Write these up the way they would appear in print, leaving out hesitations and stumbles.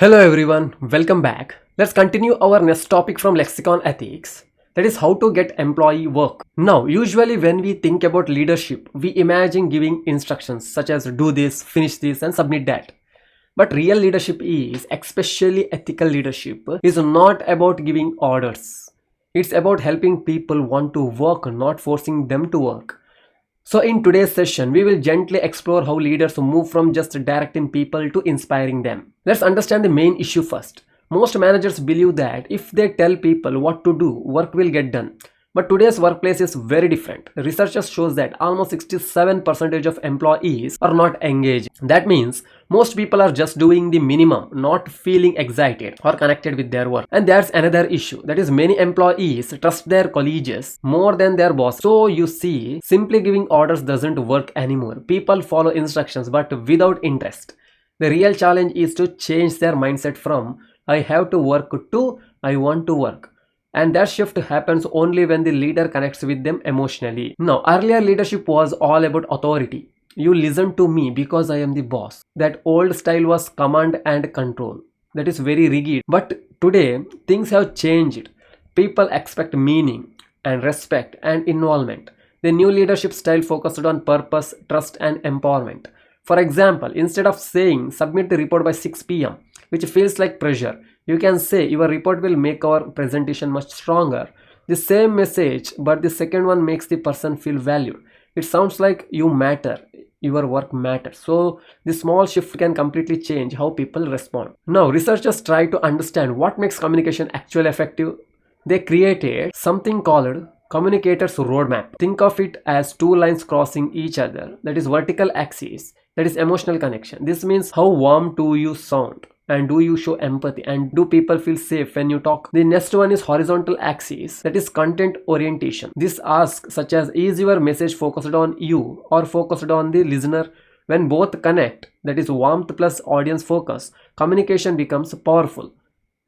Hello everyone, welcome back. Let's continue our next topic from Lexicon Ethics, that is how to get employee work. Now, usually when we think about leadership, we imagine giving instructions such as do this, finish this and submit that. But real leadership is, especially ethical leadership, is not about giving orders. It's about helping people want to work, not forcing them to work. So in today's session, we will gently explore how leaders move from just directing people to inspiring them. Let's understand the main issue first. Most managers believe that if they tell people what to do, work will get done. But today's workplace is very different. Researchers shows that almost 67% of employees are not engaged. That means most people are just doing the minimum, not feeling excited or connected with their work. And that's another issue. That is, many employees trust their colleagues more than their boss. So you see, simply giving orders doesn't work anymore. People follow instructions but without interest. The real challenge is to change their mindset from I have to work to I want to work. And that shift happens only when the leader connects with them emotionally. Now, earlier leadership was all about authority. You listen to me because I am the boss. That old style was command and control. That is very rigid. But today, things have changed. People expect meaning and respect and involvement. The new leadership style focused on purpose, trust and empowerment. For example, instead of saying submit the report by 6 p.m., which feels like pressure, you can say your report will make our presentation much stronger. The same message, but the second one makes the person feel valued. It sounds like you matter, your work matters. So the small shift can completely change how people respond. Now, researchers try to understand what makes communication actually effective. They created something called communicator's roadmap. Think of it as two lines crossing each other. That is vertical axis. That is emotional connection. This means how warm do you sound? And do you show empathy, and do people feel safe when you talk? The next one is horizontal axis, that is content orientation. This asks such as, is your message focused on you or focused on the listener? When both connect, that is warmth plus audience focus, communication becomes powerful.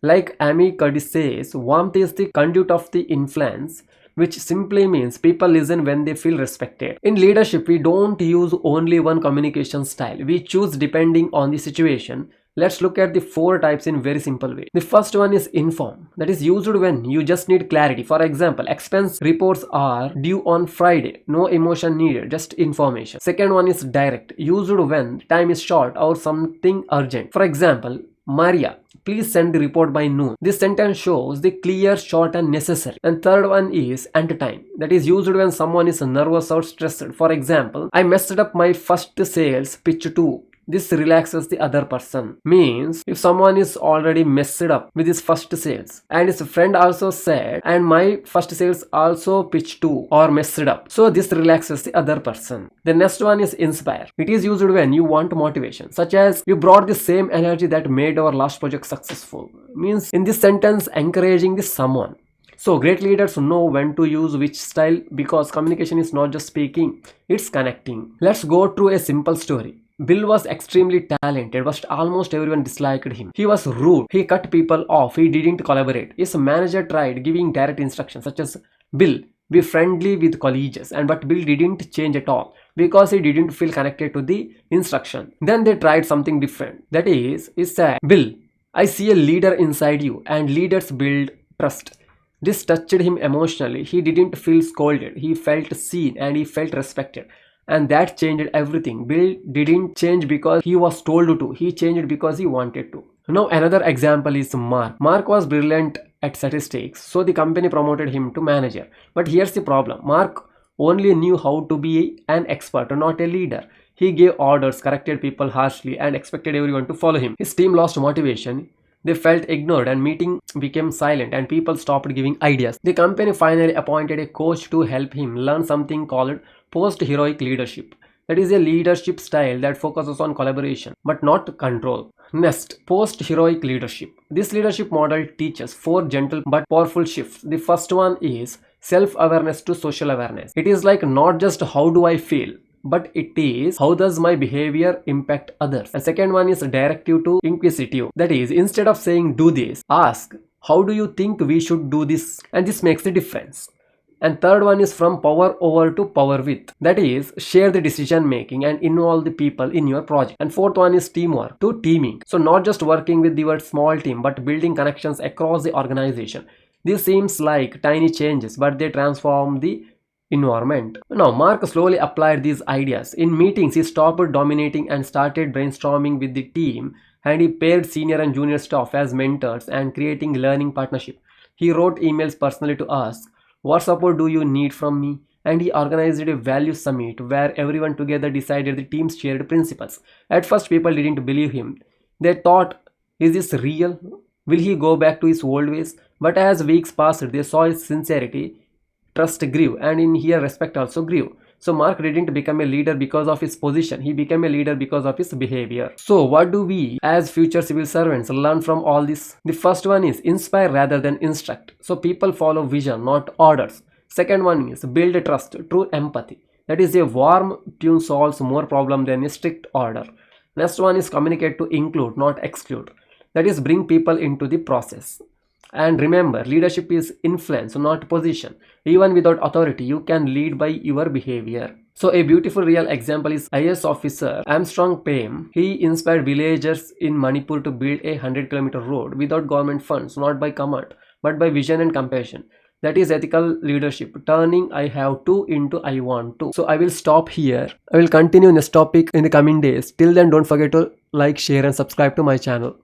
Like Amy Curtis says, warmth is the conduit of the influence, which simply means people listen when they feel respected. In leadership, we don't use only one communication style. We choose depending on the situation. Let's look at the 4 types in very simple way. The first one is inform. That is used when you just need clarity. For example, expense reports are due on Friday. No emotion needed, just information. Second one is direct. Used when time is short or something urgent. For example, Maria, please send the report by noon. This sentence shows the clear, short and necessary. And third one is entertain. That is used when someone is nervous or stressed. For example, I messed up my first sales pitch too. This relaxes the other person. Means if someone is already messed up with his first sales and his friend also said and my first sales also pitched too or messed up, so this relaxes the other person. The next one is inspire. It is used when you want motivation, such as you brought the same energy that made our last project successful. Means in this sentence encouraging this someone. So great leaders know when to use which style because communication is not just speaking, it's connecting. Let's go through a simple story. Bill was extremely talented, but almost everyone disliked him. He was rude, he cut people off, he didn't collaborate. His manager tried giving direct instructions such as, Bill, be friendly with colleagues, but Bill didn't change at all because he didn't feel connected to the instruction. Then they tried something different. That is, he said, Bill, I see a leader inside you and leaders build trust. This touched him emotionally. He didn't feel scolded, he felt seen and he felt respected. And that changed everything. Bill didn't change because he was told to. He changed because he wanted to. Now another example is Mark. Mark was brilliant at statistics, so the company promoted him to manager. But here's the problem. Mark only knew how to be an expert, not a leader. He gave orders, corrected people harshly, and expected everyone to follow him. His team lost motivation. They felt ignored and meeting became silent and people stopped giving ideas. The company finally appointed a coach to help him learn something called post-heroic leadership. That is a leadership style that focuses on collaboration but not control. Next, post-heroic leadership. This leadership model teaches 4 gentle but powerful shifts. The first one is self-awareness to social awareness. It is like not just how do I feel, but it is how does my behavior impact others. And second one is directive to inquisitive. That is, instead of saying do this, ask how do you think we should do this, and this makes a difference. And third one is from power over to power with. That is, share the decision making and involve the people in your project. And fourth one is teamwork to teaming. So not just working with your small team, but building connections across the organization. This seems like tiny changes, but they transform the environment. Now, Mark slowly applied these ideas. In meetings, he stopped dominating and started brainstorming with the team, and he paired senior and junior staff as mentors and creating learning partnership. He wrote emails personally to ask, "What support do you need from me?" And he organized a value summit where everyone together decided the team's shared principles. At first, people didn't believe him. They thought, is this real? Will he go back to his old ways? But as weeks passed, they saw his sincerity, trust grew, and in here, respect also grew. So Mark didn't become a leader because of his position, he became a leader because of his behavior. So what do we as future civil servants learn from all this? The first one is inspire rather than instruct. So people follow vision, not orders. Second one is build trust through empathy. That is, a warm tune solves more problem than a strict order. Next one is communicate to include, not exclude. That is, bring people into the process. And remember, leadership is influence, not position. Even without authority, you can lead by your behavior. So a beautiful real example is IS officer Armstrong Payne. He inspired villagers in Manipur to build a 100-kilometer road without government funds, not by command, but by vision and compassion. That is ethical leadership, turning I have to into I want to. So I will stop here. I will continue in this topic in the coming days. Till then, don't forget to like, share and subscribe to my channel.